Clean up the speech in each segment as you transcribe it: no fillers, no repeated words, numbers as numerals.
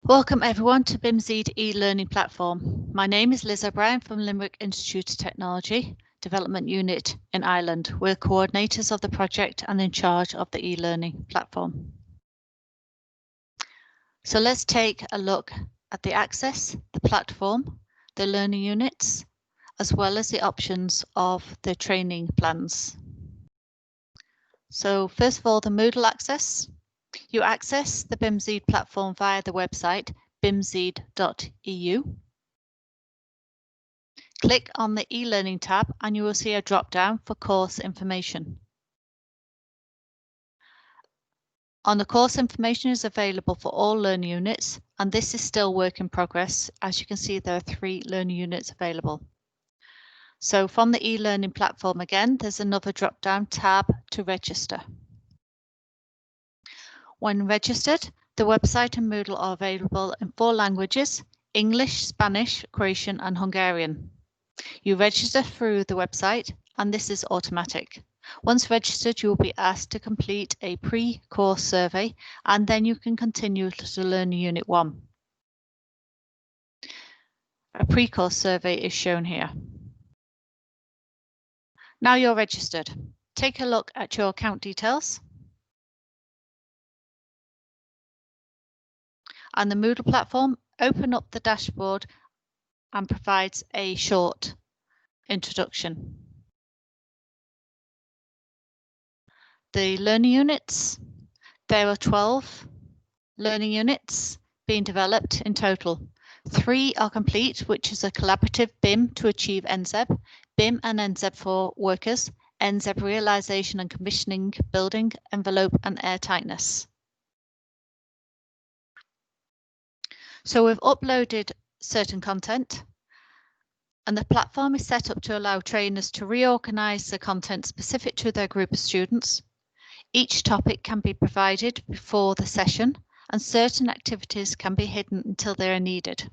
Welcome everyone to BIMzeED e-learning platform. My name is Liz O'Brien from Limerick Institute of Technology Development Unit in Ireland. We're coordinators of the project and in charge of the e-learning platform. So let's take a look at the access, the platform, the learning units, as well as the options of the training plans. So first of all, the Moodle access. You access the BIMzeED platform via the website bimzeed.eu. Click on the e-learning tab and you will see a drop-down for course information. On the course information is available for all learning units, and this is still work in progress. As you can see, there are 3 learning units available. So from the e-learning platform again, there's another drop-down tab to register. When registered, the website and Moodle are available in 4 languages: English, Spanish, Croatian and Hungarian. You register through the website and this is automatic. Once registered, you will be asked to complete a pre-course survey and then you can continue to learn Unit 1. A pre-course survey is shown here. Now you're registered. Take a look at your account details. On the Moodle platform, open up the dashboard and provides a short introduction. The learning units, there are 12 learning units being developed in total. 3 are complete, which is a collaborative BIM to achieve NZEB, BIM and NZEB for workers, NZEB realization and commissioning, building, envelope and airtightness. So we've uploaded certain content and the platform is set up to allow trainers to reorganize the content specific to their group of students. Each topic can be provided before the session and certain activities can be hidden until they are needed.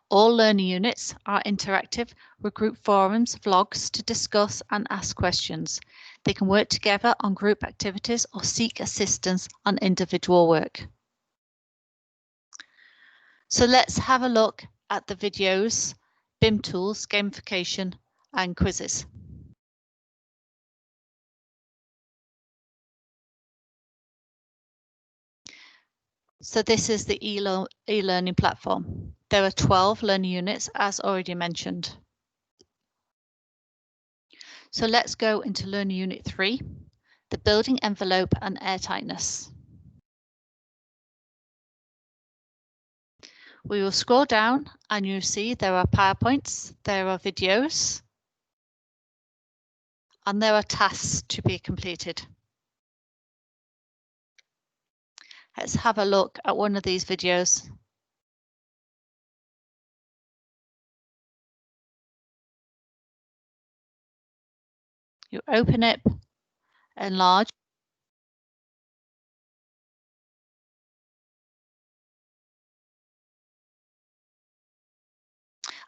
All learning units are interactive with group forums, vlogs to discuss and ask questions. They can work together on group activities or seek assistance on individual work. So let's have a look at the videos, BIM tools, gamification and quizzes. So this is the e-learning platform. There are 12 learning units as already mentioned. So let's go into learning unit 3, the building envelope and airtightness. We will scroll down and you'll see there are PowerPoints, there are videos, and there are tasks to be completed. Let's have a look at one of these videos. You open it, enlarge,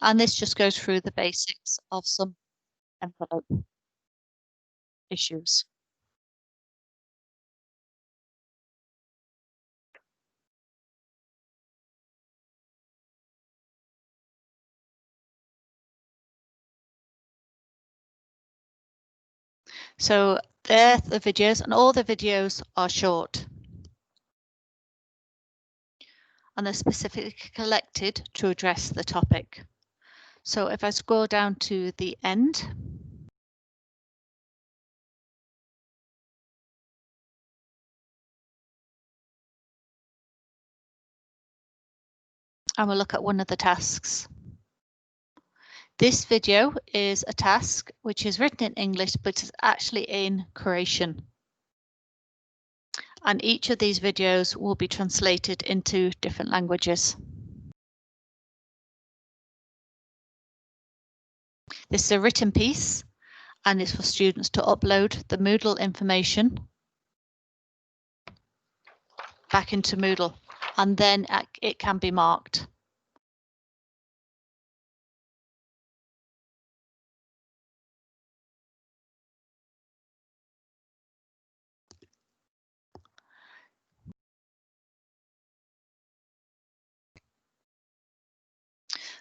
and this just goes through the basics of some envelope issues. So there are the videos, and all the videos are short. And they're specifically collected to address the topic. So if I scroll down to the end, and we'll look at one of the tasks. This video is a task which is written in English, but is actually in Croatian. And each of these videos will be translated into different languages. This is a written piece and it's for students to upload the Moodle information back into Moodle, and then it can be marked.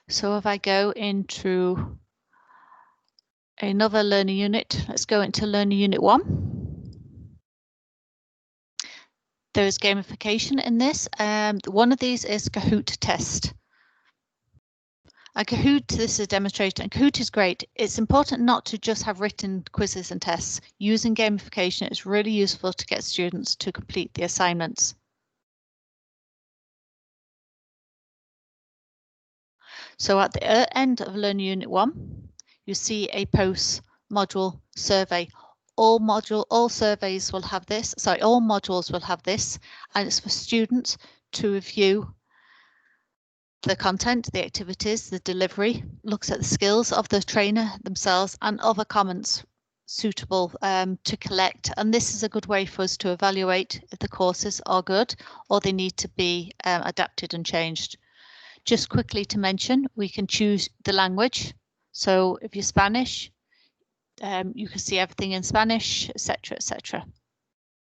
So if I go into another learning unit, let's go into learning unit 1. There is gamification in this. One of these is Kahoot test. And Kahoot, this is a demonstration, and Kahoot is great. It's important not to just have written quizzes and tests. Using gamification is really useful to get students to complete the assignments. So at the end of Learning Unit 1, you see a post-module survey. All surveys will have this, all modules will have this, and it's for students to review the content, the activities, the delivery, looks at the skills of the trainer themselves and other comments suitable to collect. And this is a good way for us to evaluate if the courses are good or they need to be adapted and changed. Just quickly to mention, we can choose the language. So if you're Spanish, you can see everything in Spanish, etc., etc.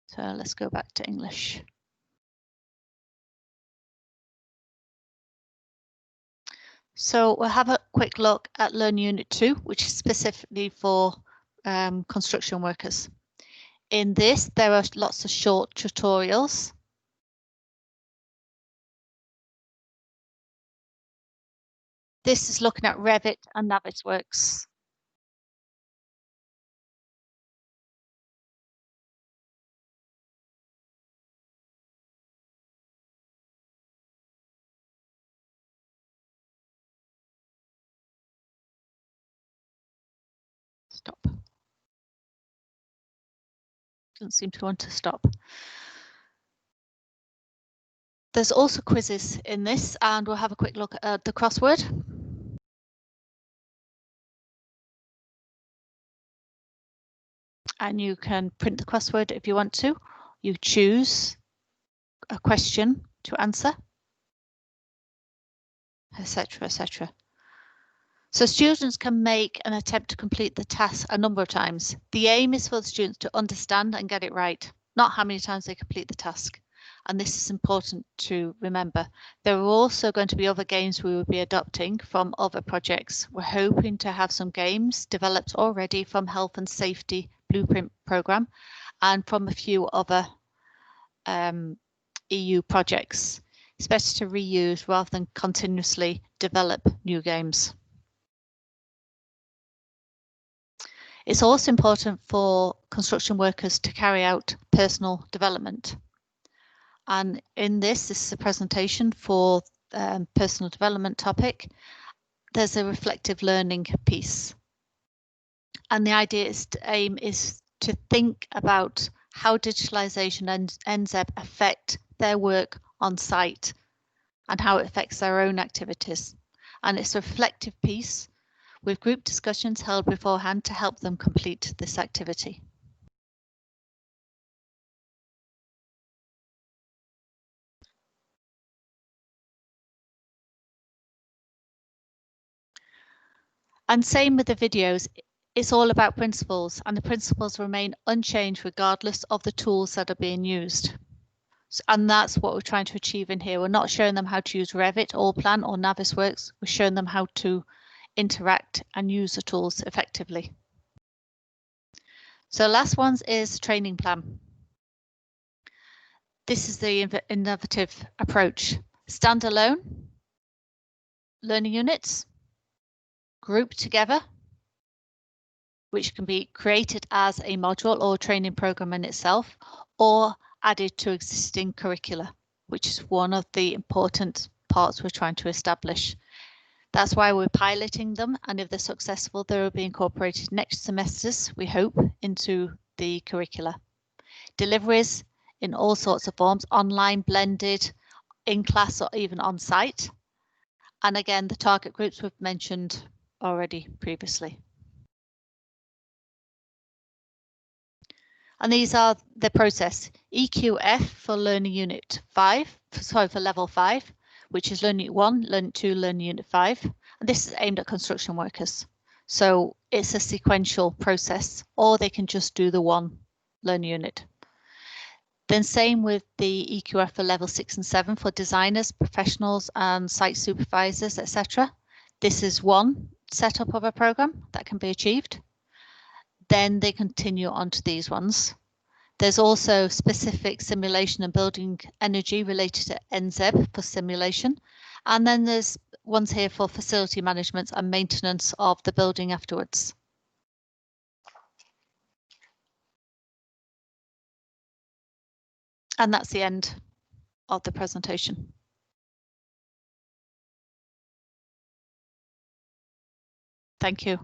So let's go back to English. So we'll have a quick look at Learn Unit 2, which is specifically for construction workers. In this, there are lots of short tutorials. This is looking at Revit and Navisworks. Stop. Doesn't seem to want to stop. There's also quizzes in this, and we'll have a quick look at the crossword. And you can print the crossword if you want to. You choose a question to answer, etc., etc. So students can make an attempt to complete the task a number of times. The aim is for the students to understand and get it right, not how many times they complete the task. And this is important to remember. There are also going to be other games we will be adopting from other projects. We're hoping to have some games developed already from Health and Safety Blueprint Programme and from a few other EU projects. It's better to reuse rather than continuously develop new games. It's also important for construction workers to carry out personal development. And in this is a presentation for personal development topic. There's a reflective learning piece. And the idea is aim is to think about how digitalization and BIMzeED affect their work on site and how it affects their own activities. And it's a reflective piece with group discussions held beforehand to help them complete this activity. And same with the videos, it's all about principles, and the principles remain unchanged regardless of the tools that are being used. And that's what we're trying to achieve in here. We're not showing them how to use Revit, Allplan or Navisworks. We're showing them how to interact and use the tools effectively. So last one is training plan. This is the innovative approach. Standalone learning units, grouped together, which can be created as a module or training program in itself, or added to existing curricula, which is one of the important parts we're trying to establish. That's why we're piloting them, and if they're successful, they will be incorporated next semesters, we hope, into the curricula. Deliveries in all sorts of forms, online, blended, in class or even on site. And again, the target groups we've mentioned already previously. And these are the process. EQF for Learning Unit 5, for Level 5, which is Learning Unit 1, Learning 2, Learning Unit 5. And this is aimed at construction workers. So it's a sequential process, or they can just do the one learning unit. Then same with the EQF for Level 6 and 7 for designers, professionals and site supervisors, etc. This is one setup of a program that can be achieved. Then they continue on to these ones. There's also specific simulation and building energy related to BIMzeED for simulation. And then there's ones here for facility management and maintenance of the building afterwards. And that's the end of the presentation. Thank you.